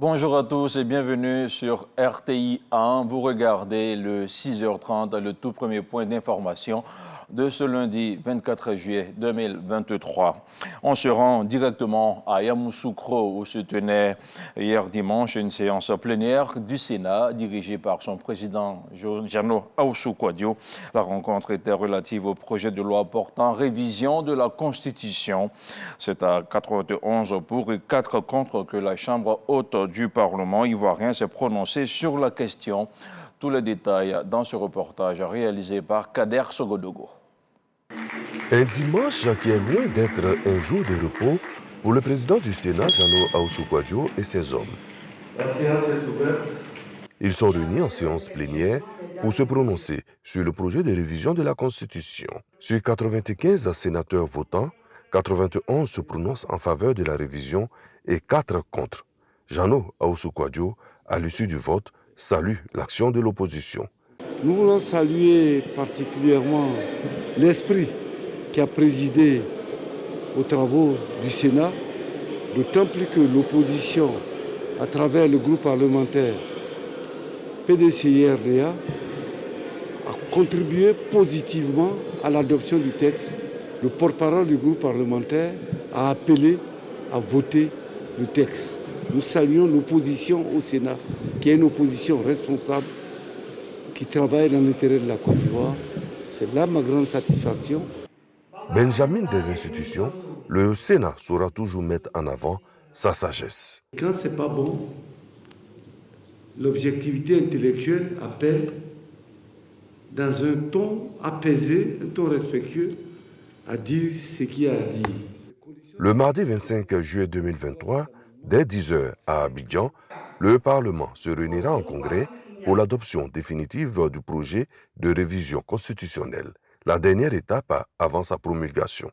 Bonjour à tous et bienvenue sur RTI 1. Vous regardez le 6h30, le tout premier point d'information de ce lundi 24 juillet 2023. On se rend directement à Yamoussoukro où se tenait hier dimanche une séance plénière du Sénat dirigée par son président Jano Ahoussou-Kouadio. La rencontre était relative au projet de loi portant révision de la Constitution. C'est à 91 pour et 4 contre que la Chambre haute du Parlement ivoirien s'est prononcée sur la question. Tous les détails dans ce reportage réalisé par Kader Sogodogo. Un dimanche qui est loin d'être un jour de repos pour le président du Sénat, Jano Ahoussou-Kouadio, et ses hommes. La séance est ouverte. Ils sont réunis en séance plénière pour se prononcer sur le projet de révision de la Constitution. Sur 95 sénateurs votants, 91 se prononcent en faveur de la révision et 4 contre. Jano Ahoussou-Kouadio, à l'issue du vote, salue l'action de l'opposition. Nous voulons saluer particulièrement l'esprit qui a présidé aux travaux du Sénat, d'autant plus que l'opposition, à travers le groupe parlementaire PDCI-RDA, a contribué positivement à l'adoption du texte. Le porte-parole du groupe parlementaire a appelé à voter le texte. Nous saluons l'opposition au Sénat, qui est une opposition responsable, qui travaille dans l'intérêt de la Côte d'Ivoire. C'est là ma grande satisfaction. Benjamin des institutions, le Sénat saura toujours mettre en avant sa sagesse. Quand c'est pas bon, l'objectivité intellectuelle appelle, dans un ton apaisé, un ton respectueux, à dire ce qu'il y a à dire. Le mardi 25 juillet 2023, dès 10h à Abidjan, le Parlement se réunira en congrès pour l'adoption définitive du projet de révision constitutionnelle, la dernière étape avant sa promulgation.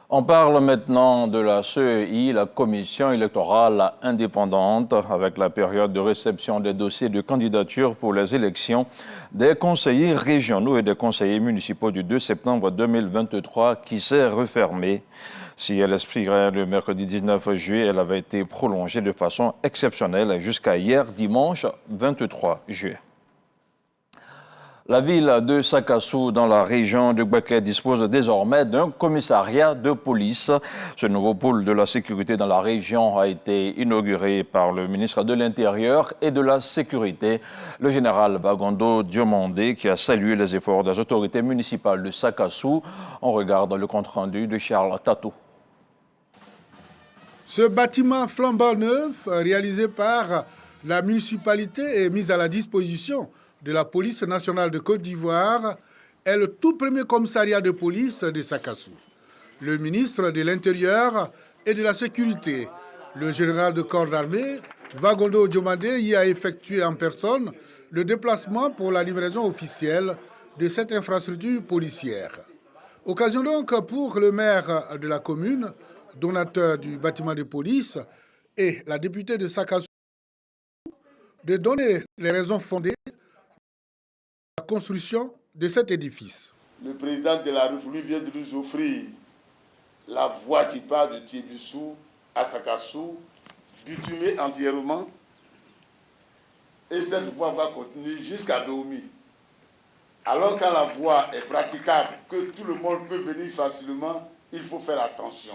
On parle maintenant de la CEI, la Commission électorale indépendante, avec la période de réception des dossiers de candidature pour les élections des conseillers régionaux et des conseillers municipaux du 2 septembre 2023 qui s'est refermée. Si elle expirait le mercredi 19 juillet, elle avait été prolongée de façon exceptionnelle jusqu'à hier dimanche 23 juillet. La ville de Sakassou, dans la région de Gbeke, dispose désormais d'un commissariat de police. Ce nouveau pôle de la sécurité dans la région a été inauguré par le ministre de l'Intérieur et de la Sécurité, le général Bagondo Diomandé, qui a salué les efforts des autorités municipales de Sakassou. On regarde le compte-rendu de Charles Tato. Ce bâtiment flambant neuf, réalisé par la municipalité et mis à la disposition de la police nationale de Côte d'Ivoire, est le tout premier commissariat de police de Sakassou. Le ministre de l'Intérieur et de la Sécurité, le général de corps d'armée, Vagondo Diomandé, y a effectué en personne le déplacement pour la livraison officielle de cette infrastructure policière. Occasion donc pour le maire de la commune, donateur du bâtiment de police, et la députée de Sakassou de donner les raisons fondées de la construction de cet édifice. Le président de la République vient de nous offrir la voie qui part de Tiébissou à Sakassou, bitumée entièrement, et cette voie va continuer jusqu'à Dahomey. Alors quand la voie est praticable, que tout le monde peut venir facilement, il faut faire attention.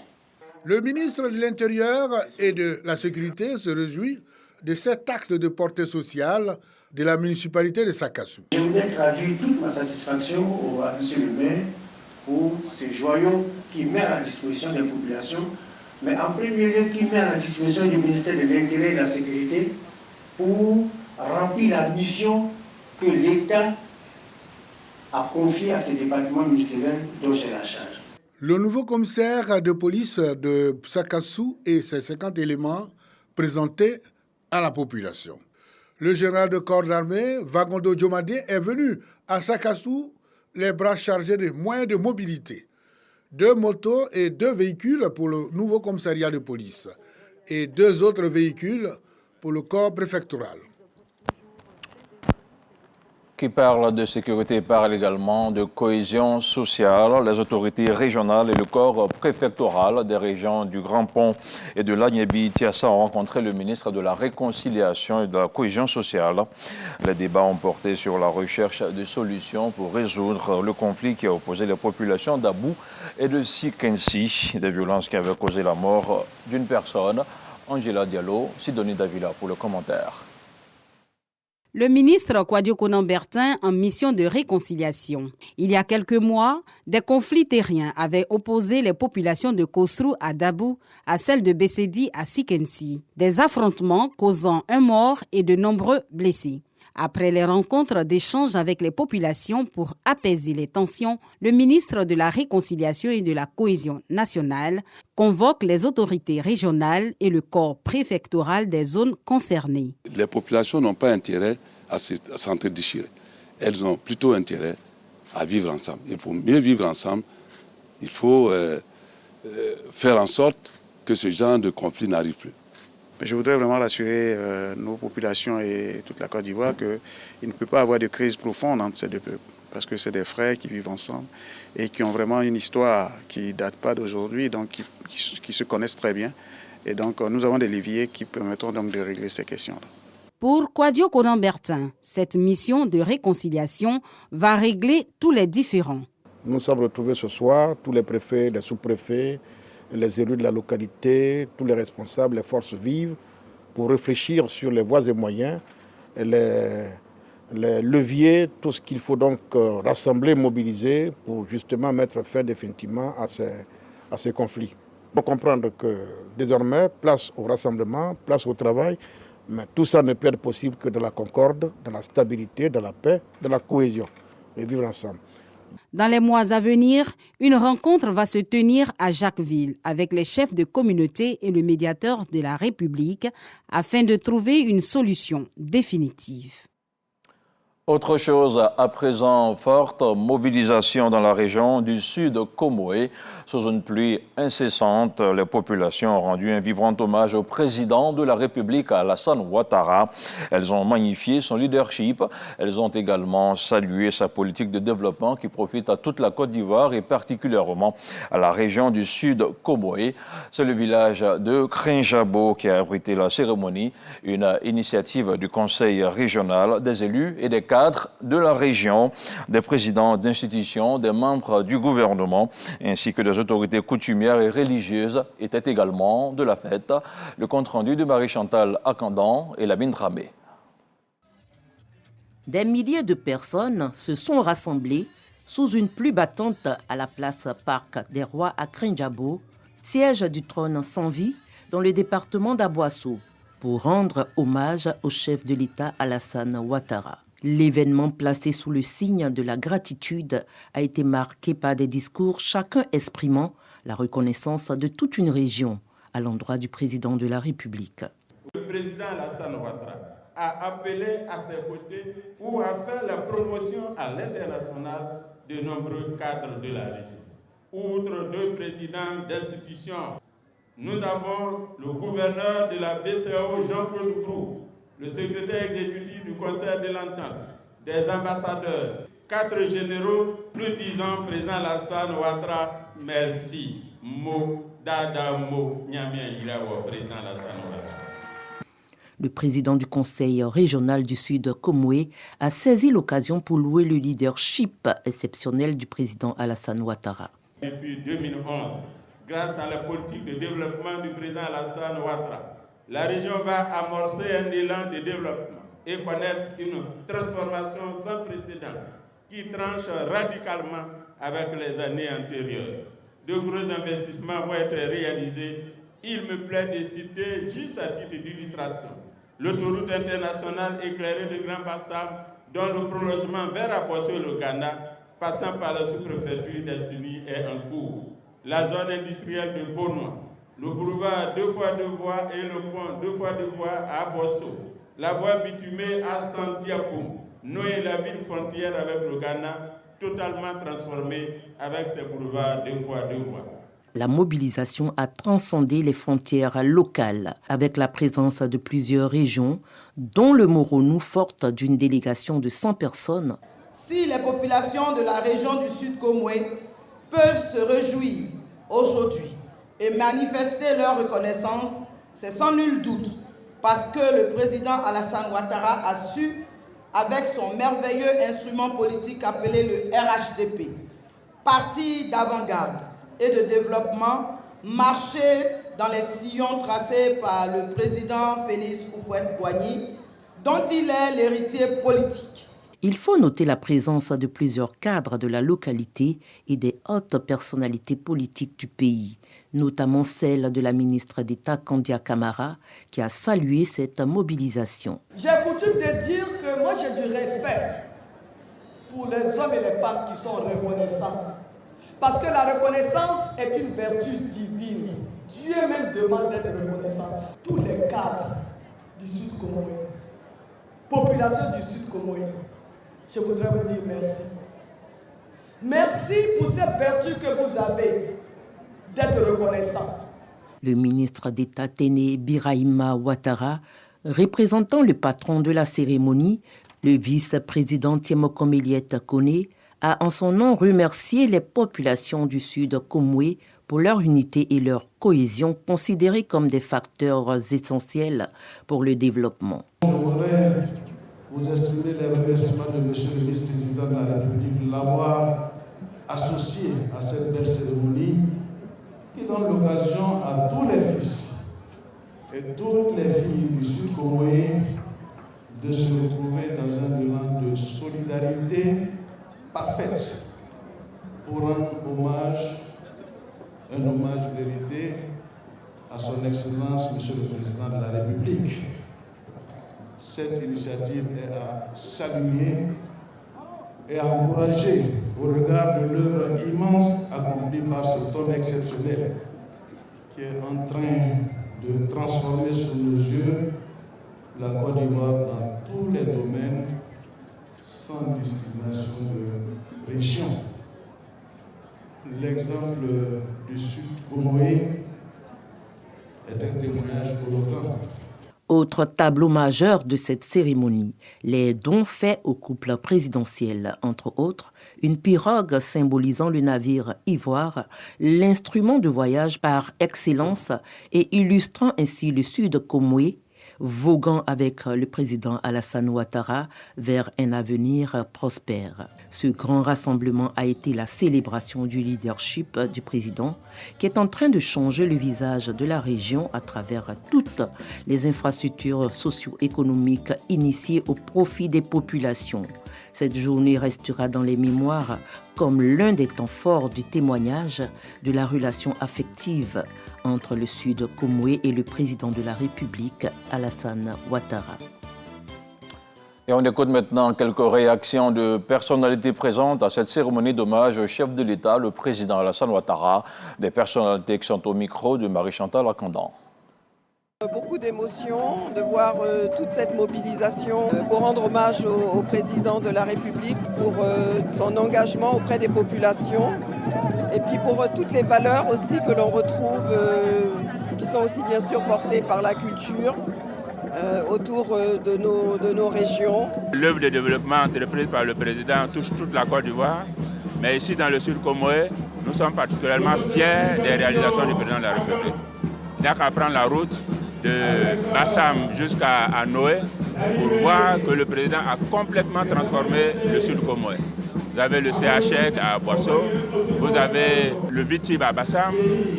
Le ministre de l'Intérieur et de la Sécurité se réjouit de cet acte de portée sociale de la municipalité de Sakassou. Je voudrais traduire toute ma satisfaction à M. le maire pour ces joyaux qu'il met à la disposition des populations, mais en premier lieu qu'il met à la disposition du ministère de l'Intérieur et de la Sécurité pour remplir la mission que l'État a confiée à ces départements ministériels dont j'ai la charge. Le nouveau commissaire de police de Sakassou et ses 50 éléments présentés à la population. Le général de corps d'armée, Vagondo Diomandé, est venu à Sakassou les bras chargés de moyens de mobilité. 2 motos et 2 véhicules pour le nouveau commissariat de police et 2 autres véhicules pour le corps préfectoral. Qui parle de sécurité parle également de cohésion sociale. Les autorités régionales et le corps préfectoral des régions du Grand Pont et de l'Agnébi-Tiassa ont rencontré le ministre de la Réconciliation et de la Cohésion sociale. Les débats ont porté sur la recherche de solutions pour résoudre le conflit qui a opposé les populations d'Abou et de Sikensi, des violences qui avaient causé la mort d'une personne. Angela Diallo, Sidonie Davila pour le commentaire. Le ministre Kwadio Konan-Bertin en mission de réconciliation. Il y a quelques mois, des conflits terriens avaient opposé les populations de Kosrou à Dabou à celles de Bessedi à Sikensi. Des affrontements causant un mort et de nombreux blessés. Après les rencontres d'échange avec les populations pour apaiser les tensions, le ministre de la Réconciliation et de la Cohésion nationale convoque les autorités régionales et le corps préfectoral des zones concernées. Les populations n'ont pas intérêt à s'entre-déchirer. Elles ont plutôt intérêt à vivre ensemble. Et pour mieux vivre ensemble, il faut faire en sorte que ce genre de conflit n'arrive plus. Je voudrais vraiment rassurer nos populations et toute la Côte d'Ivoire qu'il ne peut pas avoir de crise profonde entre ces deux peuples. Parce que c'est des frères qui vivent ensemble et qui ont vraiment une histoire qui ne date pas d'aujourd'hui, donc qui se connaissent très bien. Et donc nous avons des leviers qui permettront donc de régler ces questions-là. Pour Kwadio Konan-Bertin, cette mission de réconciliation va régler tous les différends. Nous sommes retrouvés ce soir, tous les préfets, les sous-préfets, les élus de la localité, tous les responsables, les forces vives, pour réfléchir sur les voies et moyens, les leviers, tout ce qu'il faut donc rassembler, mobiliser pour justement mettre fin définitivement à ces conflits. Il faut comprendre que désormais, place au rassemblement, place au travail, mais tout ça ne peut être possible que dans la concorde, dans la stabilité, dans la paix, dans la cohésion, et vivre ensemble. Dans les mois à venir, une rencontre va se tenir à Jacquesville avec les chefs de communauté et le médiateur de la République afin de trouver une solution définitive. Autre chose, à présent, forte mobilisation dans la région du sud Comoé. Sous une pluie incessante, les populations ont rendu un vibrant hommage au président de la République, Alassane Ouattara. Elles ont magnifié son leadership. Elles ont également salué sa politique de développement qui profite à toute la Côte d'Ivoire et particulièrement à la région du sud Comoé. C'est le village de Krinjabo qui a abrité la cérémonie, une initiative du Conseil régional, des élus et des cadres de la région, des présidents d'institutions, des membres du gouvernement, ainsi que des autorités coutumières et religieuses étaient également de la fête. Le compte-rendu de Marie-Chantal Akandan et Lamine Dramé. Des milliers de personnes se sont rassemblées sous une pluie battante à la place Parc des Rois à Krinjabo, siège du trône sans vie dans le département d'Abouasso, pour rendre hommage au chef de l'État Alassane Ouattara. L'événement placé sous le signe de la gratitude a été marqué par des discours, chacun exprimant la reconnaissance de toute une région à l'endroit du président de la République. Le président Alassane Ouattara a appelé à ses côtés pour faire la promotion à l'international de nombreux cadres de la région. Outre deux présidents d'institutions, nous avons le gouverneur de la BCEAO, Jean-Claude Brou, le secrétaire exécutif du Conseil de l'Entente, des ambassadeurs, 4 généraux. Nous disons, président Alassane Ouattara, merci. Mo, dada, mo, nyamien, ilawo, président Alassane Ouattara. Le président du Conseil régional du Sud, Comoé, a saisi l'occasion pour louer le leadership exceptionnel du président Alassane Ouattara. Depuis 2011, grâce à la politique de développement du président Alassane Ouattara, la région va amorcer un élan de développement et connaître une transformation sans précédent qui tranche radicalement avec les années antérieures. De gros investissements vont être réalisés. Il me plaît de citer, juste à titre d'illustration, l'autoroute internationale éclairée de Grand Bassam, dont le prolongement vers Abosso le Ghana, passant par la sous-préfecture d'Assini, est en cours. La zone industrielle de Bonois, le boulevard 2 fois 2 voies et le pont 2 fois 2 voies à Abosso, la voie bitumée à Santiago, Noé, la ville frontière avec le Ghana, totalement transformée avec ses boulevards 2 fois 2 voies. La mobilisation a transcendé les frontières locales avec la présence de plusieurs régions, dont le Moronou, forte d'une délégation de 100 personnes. Si les populations de la région du Sud Komoué peuvent se réjouir aujourd'hui et manifester leur reconnaissance, c'est sans nul doute parce que le président Alassane Ouattara a su, avec son merveilleux instrument politique appelé le RHDP, parti d'avant-garde et de développement, marcher dans les sillons tracés par le président Félix Houphouët-Boigny, dont il est l'héritier politique. Il faut noter la présence de plusieurs cadres de la localité et des hautes personnalités politiques du pays, notamment celle de la ministre d'État Kandia Camara, qui a salué cette mobilisation. J'ai coutume de dire que moi j'ai du respect pour les hommes et les femmes qui sont reconnaissants. Parce que la reconnaissance est une vertu divine. Dieu même demande d'être reconnaissant. Tous les cadres du Sud Komoué, population du Sud Komoué, je voudrais vous dire merci. Merci pour cette vertu que vous avez d'être reconnaissant. Le ministre d'État Téné Birahima Ouattara, représentant le patron de la cérémonie, le vice-président Tiemoko Eliette Kone, a en son nom remercié les populations du Sud Komoué pour leur unité et leur cohésion, considérées comme des facteurs essentiels pour le développement. Je voudrais vous exprimer les remerciements de M. le vice-président de la République de l'avoir associé à cette belle cérémonie qui donne l'occasion à tous les fils et toutes les filles du Sud Komoué de se retrouver dans un élan de solidarité parfaite pour rendre un hommage mérité à son Excellence, Monsieur le Président de la République. Cette initiative est à saluer et à encourager au regard de l'œuvre immense accomplie par cet homme exceptionnel qui est en train de transformer sous nos yeux la Côte d'Ivoire dans tous les domaines sans discrimination de région. L'exemple du Sud Komoué est un témoignage éloquent. Autre tableau majeur de cette cérémonie, les dons faits au couple présidentiel, entre autres, une pirogue symbolisant le navire Ivoire, l'instrument de voyage par excellence et illustrant ainsi le Sud Komoué, voguant avec le président Alassane Ouattara vers un avenir prospère. Ce grand rassemblement a été la célébration du leadership du président qui est en train de changer le visage de la région à travers toutes les infrastructures socio-économiques initiées au profit des populations. Cette journée restera dans les mémoires comme l'un des temps forts du témoignage de la relation affective entre le Sud Komoué et le président de la République, Alassane Ouattara. Et on écoute maintenant quelques réactions de personnalités présentes à cette cérémonie d'hommage au chef de l'État, le président Alassane Ouattara, des personnalités qui sont au micro de Marie-Chantal Akandan. Beaucoup d'émotions de voir toute cette mobilisation pour rendre hommage au président de la République, pour son engagement auprès des populations et puis pour toutes les valeurs aussi que l'on retrouve, qui sont aussi bien sûr portées par la culture autour de nos régions. L'œuvre de développement entreprise par le président touche toute la Côte d'Ivoire, mais ici dans le Sud Komoué, nous sommes particulièrement fiers des réalisations du président de la République. Il n'y a qu'à prendre la route de Bassam jusqu'à Noé pour voir que le président a complètement transformé le Sud Komoué. Vous avez le CHEC à Boisseau, vous avez le Vitib à Bassam,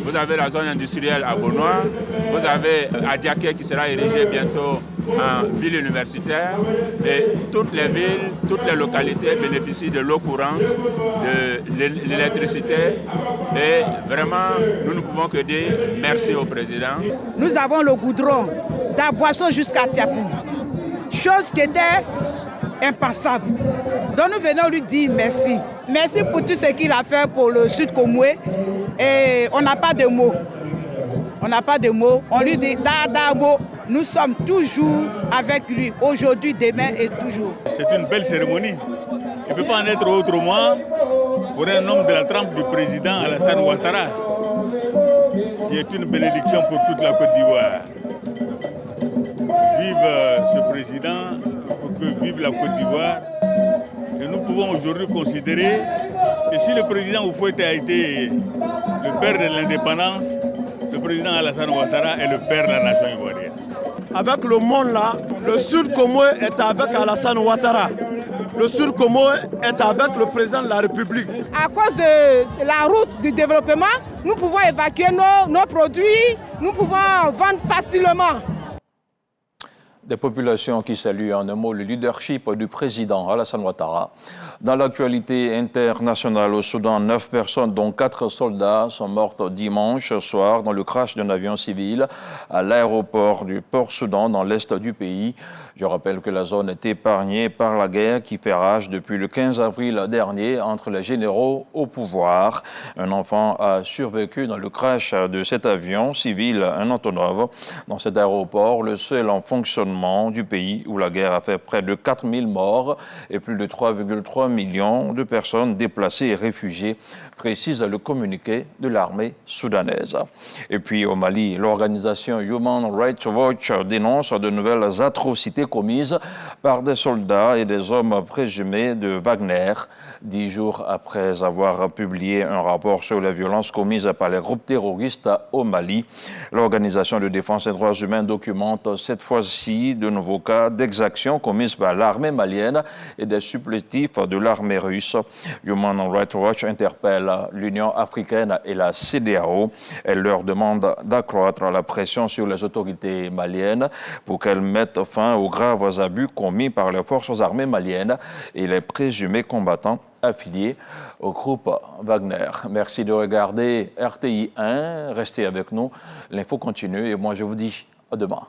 vous avez la zone industrielle à Bonois, vous avez Adiaké qui sera érigé bientôt en ville universitaire et toutes les villes, toutes les localités bénéficient de l'eau courante, de l'électricité et vraiment nous ne pouvons que dire merci au président. Nous avons le goudron d'Aboisseau jusqu'à Tiapou, chose qui était impensable. Donc nous venons lui dire merci. Merci pour tout ce qu'il a fait pour le Sud Komoué et on n'a pas de mots. On n'a pas de mots. On lui dit Dadabo. Nous sommes toujours avec lui, aujourd'hui, demain et toujours. C'est une belle cérémonie. Il ne peut pas en être autrement pour un homme de la trempe du président Alassane Ouattara. qui est une bénédiction pour toute la Côte d'Ivoire. Vive ce président, vive la Côte d'Ivoire. Et nous pouvons aujourd'hui considérer que si le président Houphouët a été le père de l'indépendance, le président Alassane Ouattara est le père de la nation ivoirienne. Avec le monde là, le Sud Comore est avec Alassane Ouattara. Le Sud Comore est avec le président de la République. À cause de la route du développement, nous pouvons évacuer nos produits, nous pouvons vendre facilement. Des populations qui saluent en un mot le leadership du président Alassane Ouattara. Dans l'actualité internationale au Soudan, 9 personnes, dont 4 soldats, sont mortes dimanche soir dans le crash d'un avion civil à l'aéroport du Port-Soudan dans l'est du pays. Je rappelle que la zone est épargnée par la guerre qui fait rage depuis le 15 avril dernier entre les généraux au pouvoir. Un enfant a survécu dans le crash de cet avion civil, un Antonov, dans cet aéroport, le seul en fonctionnement du pays où la guerre a fait près de 4000 morts et plus de 3,3 millions de personnes déplacées et réfugiées, précise le communiqué de l'armée soudanaise. Et puis au Mali, l'organisation Human Rights Watch dénonce de nouvelles atrocités commises par des soldats et des hommes présumés de Wagner, 10 jours après avoir publié un rapport sur les violences commises par les groupes terroristes au Mali. L'organisation de défense des droits humains documente cette fois-ci de nouveaux cas d'exactions commises par l'armée malienne et des supplétifs de l'armée russe. Human Rights Watch interpelle l'Union africaine et la CEDEAO. Elle leur demande d'accroître la pression sur les autorités maliennes pour qu'elles mettent fin aux graves abus commis par les forces armées maliennes et les présumés combattants affiliés au groupe Wagner. Merci de regarder RTI 1. Restez avec nous. L'info continue et moi je vous dis à demain.